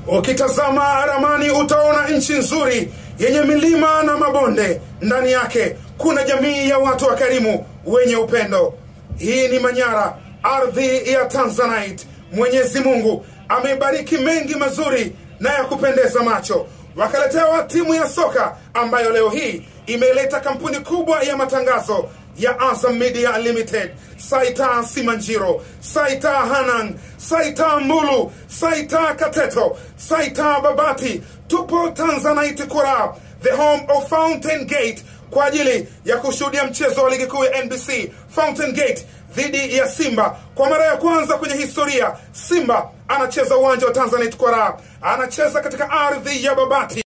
Ukitazama ramani utaona nchi nzuri yenye milima na mabonde. Ndani yake kuna jamii ya watu wakarimu wenye upendo. Hii ni Manyara, ardhi ya Tanzanite. Mwenyezi Mungu amebariki mengi mazuri na ya kupendeza macho. Wakaletewa timu ya soka ambayo leo hii imeleta kampuni kubwa ya matangazo ya Azam Media Limited. Saita Simanjiro, Saita Hanang, Saita Mbulu, Saita Kateto, Saita Babati. Tupo Tanzanite Kura, the home of Fountain Gate, kwa ajili ya kushuhudia mchezo wa ligi kuu ya NBC. Fountain Gate dhidi ya Simba. Kwa mara ya kwanza kwenye historia, Simba anacheza uwanja wa Tanzanite Kura, anacheza katika ardhi ya Babati.